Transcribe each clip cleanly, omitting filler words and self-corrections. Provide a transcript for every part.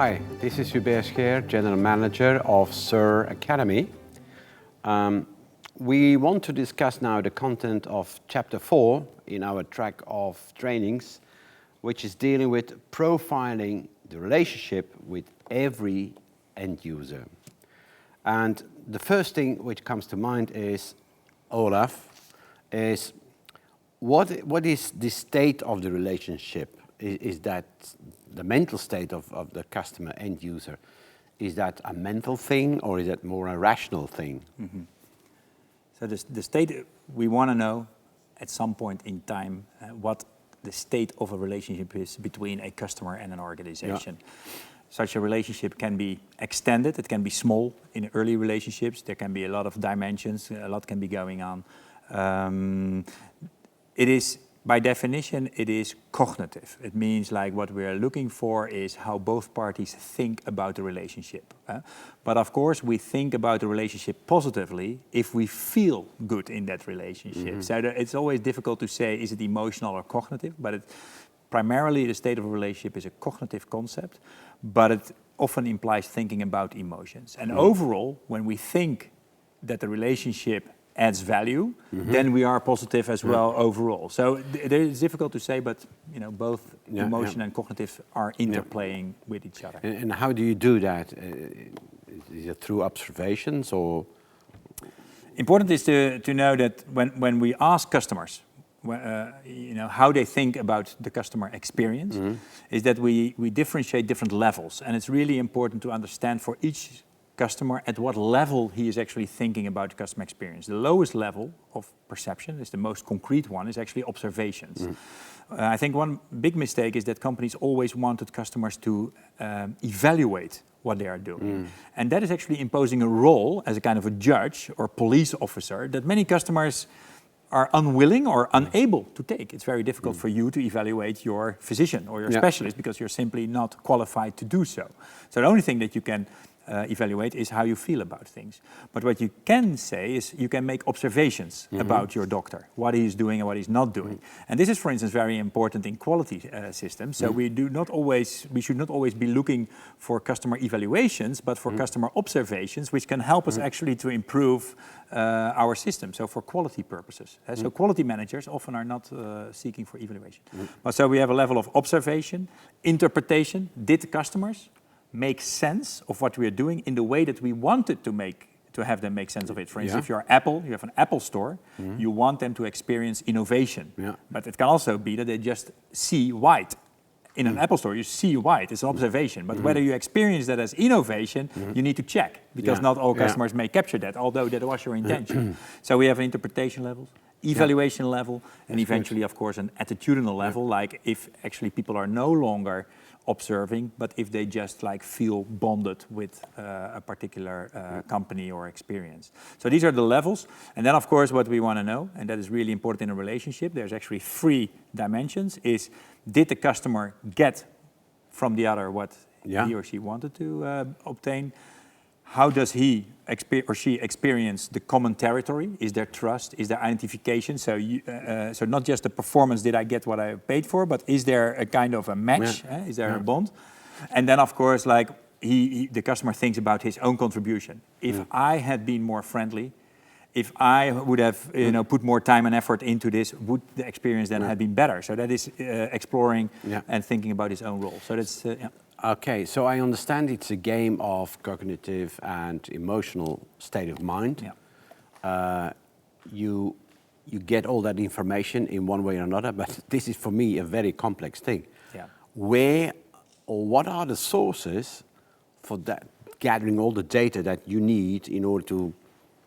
Hi, this is Hubert Scheer, General Manager of SiR Academy. We want to discuss now the content of Chapter 4 in our track of trainings, which is dealing with profiling the relationship with every end user. And the first thing which comes to mind is, Olaf, is what is the state of the relationship? Is that the mental state of the customer end user? Is that a mental thing or is that more a rational thing? Mm-hmm. So the state, we want to know at some point in time what the state of a relationship is between a customer and an organization. Yeah. Such a relationship can be extended, it can be small in early relationships, there can be a lot of dimensions, a lot can be going on. It is, by definition, it is cognitive. It means like what we are looking for is how both parties think about the relationship. But of course, we think about the relationship positively if we feel good in that relationship. Mm-hmm. So it's always difficult to say, is it emotional or cognitive? But primarily, the state of a relationship is a cognitive concept, but it often implies thinking about emotions. And overall, when we think that the relationship adds value, then we are positive as well overall. So it's difficult to say, but you know, both emotion and cognitive are interplaying with each other. And how do you do that? Is it through observations or? Important is to know that when we ask customers, you know, how they think about the customer experience, is that we differentiate different levels. And it's really important to understand for each customer at what level he is actually thinking about the customer experience. The lowest level of perception, is the most concrete one, is actually observations. I think one big mistake is that companies always wanted customers to evaluate what they are doing. And that is actually imposing a role as a kind of a judge or police officer that many customers are unwilling or unable to take. It's very difficult for you to evaluate your physician or your specialist because you're simply not qualified to do so. So the only thing that you can evaluate is how you feel about things. But what you can say is you can make observations about your doctor, what he is doing and what he's not doing. And this is, for instance, very important in quality systems. So we should not always be looking for customer evaluations, but for customer observations, which can help us actually to improve our system. So for quality purposes. So quality managers often are not seeking for evaluation. But so we have a level of observation, interpretation. Did the customers make sense of what we are doing in the way that we wanted to have them make sense of it? For instance, if you're Apple, you have an Apple store, you want them to experience innovation. But it can also be that they just see white. In an Apple store, you see white, it's an observation. But whether you experience that as innovation, you need to check, because not all customers may capture that, although that was your intention. So we have an interpretation level, evaluation level, and eventually, of course, an attitudinal level, like if actually people are no longer observing, but if they just like feel bonded with a particular company or experience. So these are the levels. And then of course what we want to know, and that is really important in a relationship, there's actually 3 dimensions, is did the customer get from the other what he or she wanted to obtain? How does he or she experience the common territory? Is there trust? Is there identification? So, so not just the performance, did I get what I paid for, but is there a kind of a match? Is there a bond? And then, of course, like the customer thinks about his own contribution. If I had been more friendly, if I would have put more time and effort into this, would the experience then have been better? So that is exploring and thinking about his own role. So that's Okay, so I understand it's a game of cognitive and emotional state of mind. You get all that information in one way or another, but this is for me a very complex thing. Where or what are the sources for that, gathering all the data that you need in order to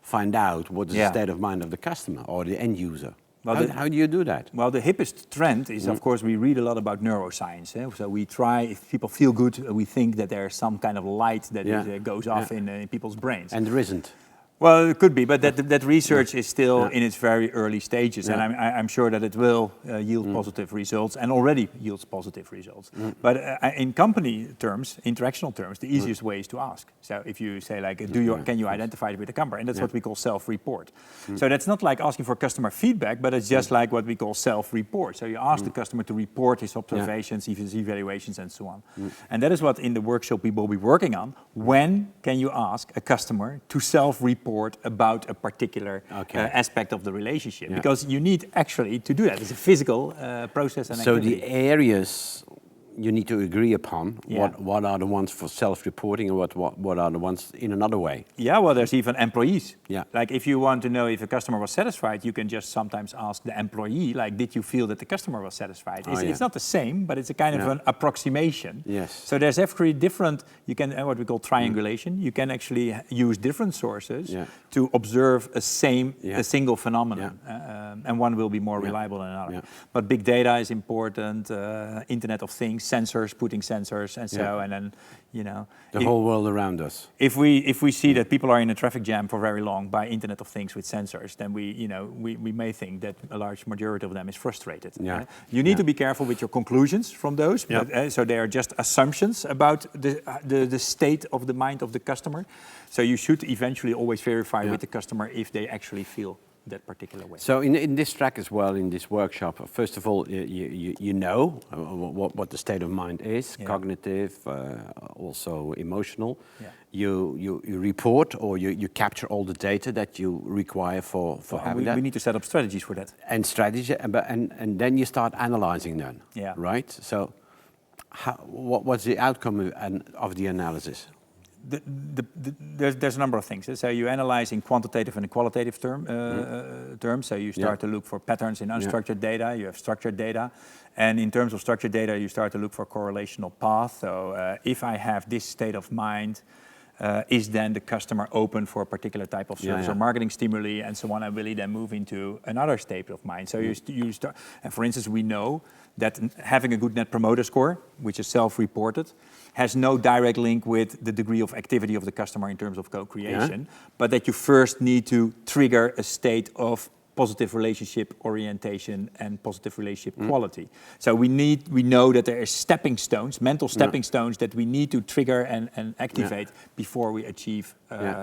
find out what is the state of mind of the customer or the end user? Well, how do you do that? Well, the hippest trend is, of course, we read a lot about neuroscience. So we try, if people feel good, we think that there's some kind of light that goes off in people's brains. And there isn't. Well, it could be, but that research is still in its very early stages, and I'm sure that it will yield positive results, and already yields positive results. But in company terms, interactional terms, the easiest way is to ask. So if you say like, can you identify it with the customer? And that's what we call self-report. So that's not like asking for customer feedback, but it's just like what we call self-report. So you ask the customer to report his observations, his evaluations, and so on. And that is what in the workshop we will be working on. When can you ask a customer to self-report about a particular aspect of the relationship? Because you need actually to do that. It's a physical process and activity. So the areas you need to agree upon, what are the ones for self-reporting and what are the ones in another way? Yeah, well, there's even employees. Yeah. Like if you want to know if a customer was satisfied, you can just sometimes ask the employee, like, did you feel that the customer was satisfied? It's not the same, but it's a kind of an approximation. Yes. So there's every different, you can, what we call triangulation, you can actually use different sources to observe a single phenomenon, and one will be more reliable than another. But big data is important, Internet of Things, sensors, putting sensors, and so, and then, the whole world around us. If we see that people are in a traffic jam for very long by Internet of Things with sensors, then we may think that a large majority of them is frustrated. Yeah. You need to be careful with your conclusions from those. But, so they are just assumptions about the state of the mind of the customer. So you should eventually always verify with the customer if they actually feel that particular way. So in this track as well, in this workshop, first of all, you know what the state of mind is, cognitive, also emotional. You report or you capture all the data that you require for having that. We need to set up strategies for that. And strategy, and then you start analyzing them, right? So what's the outcome of the analysis? There's a number of things. So you analyze in quantitative and qualitative terms. So you start to look for patterns in unstructured data. You have structured data. And in terms of structured data, you start to look for correlational path. So if I have this state of mind, is then the customer open for a particular type of service or marketing stimuli and so on, and will he then move into another state of mind? So you start, and for instance, we know that having a good net promoter score, which is self-reported, has no direct link with the degree of activity of the customer in terms of co-creation, but that you first need to trigger a state of positive relationship orientation and positive relationship quality. So we know that there are stepping stones, mental stepping stones that we need to trigger and activate before we achieve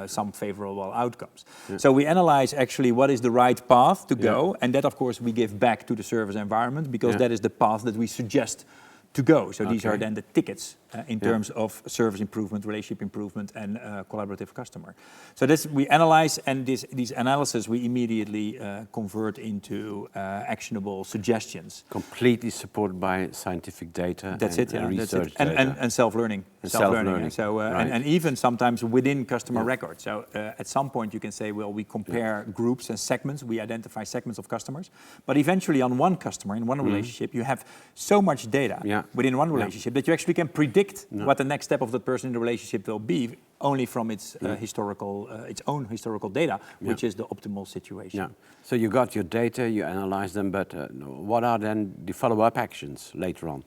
some favorable outcomes. So we analyze actually what is the right path to go, and that of course we give back to the service environment because that is the path that we suggest to go. So these are then the tickets in terms of service improvement, relationship improvement, and collaborative customer. So this we analyze, and these analysis we immediately convert into actionable suggestions. Completely supported by scientific data. That's it, yeah. Research that's it. And self-learning. Self-learning. So and even sometimes within customer records. So at some point you can say, well, we compare groups and segments. We identify segments of customers, but eventually on one customer in one relationship, you have so much data within one relationship that you actually can predict what the next step of that person in the relationship will be only from its its own historical data, which is the optimal situation. Yeah. So you got your data, you analyze them, but what are then the follow-up actions later on?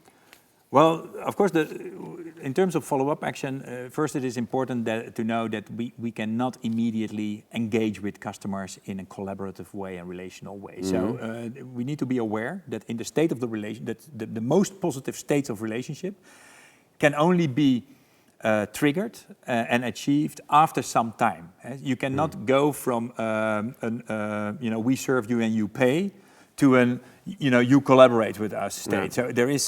Well, of course, in terms of follow-up action, first it is important to know that we cannot immediately engage with customers in a collaborative way and relational way. So we need to be aware that in the state of the relation, that the most positive states of relationship can only be triggered and achieved after some time. You cannot go from we serve you and you pay to an you collaborate with us state. So there is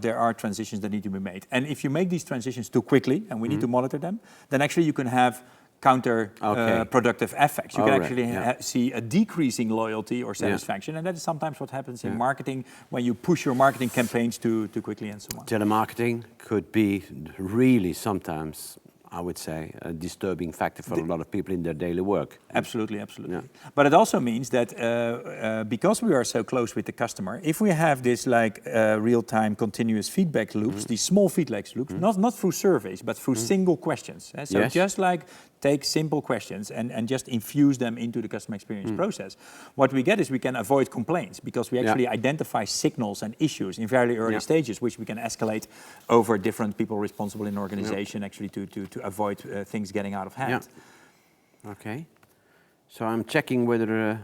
there are transitions that need to be made. And if you make these transitions too quickly, and we need to monitor them, then actually you can have counter-productive effects. You can actually see a decreasing loyalty or satisfaction, and that is sometimes what happens in marketing when you push your marketing campaigns too quickly and so on. Telemarketing could be really sometimes, I would say, a disturbing factor for a lot of people in their daily work. Absolutely, absolutely. Yeah. But it also means that because we are so close with the customer, if we have this real-time continuous feedback loops, these small feedback loops, not through surveys, but through single questions. So just take simple questions and just infuse them into the customer experience process. What we get is we can avoid complaints because we actually identify signals and issues in very early stages, which we can escalate over different people responsible in the organization actually to avoid things getting out of hand. Okay. So I'm checking whether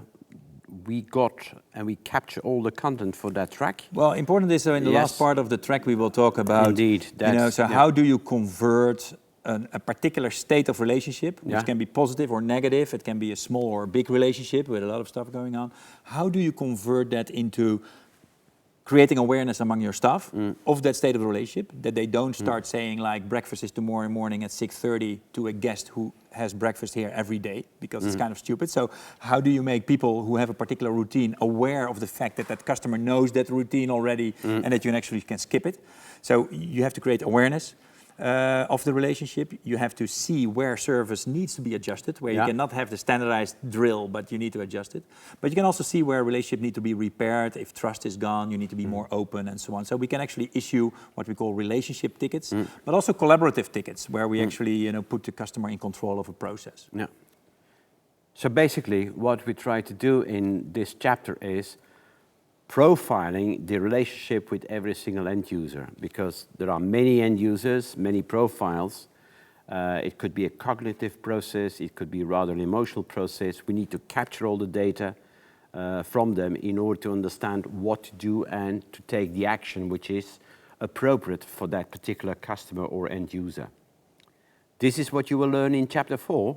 we got and we capture all the content for that track. Well, important is in the Yes. last part of the track we will talk about. Indeed, So how do you convert a particular state of relationship, which can be positive or negative, it can be a small or big relationship with a lot of stuff going on. How do you convert that into creating awareness among your staff of that state of the relationship, that they don't start saying like breakfast is tomorrow morning at 6:30 to a guest who has breakfast here every day, because it's kind of stupid. So how do you make people who have a particular routine aware of the fact that that customer knows that routine already and that you actually can skip it? So you have to create awareness of the relationship. You have to see where service needs to be adjusted, where you cannot have the standardized drill, but you need to adjust it. But you can also see where a relationship needs to be repaired. If trust is gone, you need to be more open and so on. So we can actually issue what we call relationship tickets, but also collaborative tickets, where we actually put the customer in control of a process. Yeah. So basically, what we try to do in this chapter is profiling the relationship with every single end user, because there are many end users, many profiles. It could be a cognitive process, it could be rather an emotional process. We need to capture all the data from them in order to understand what to do and to take the action which is appropriate for that particular customer or end user. This is what you will learn in chapter 4.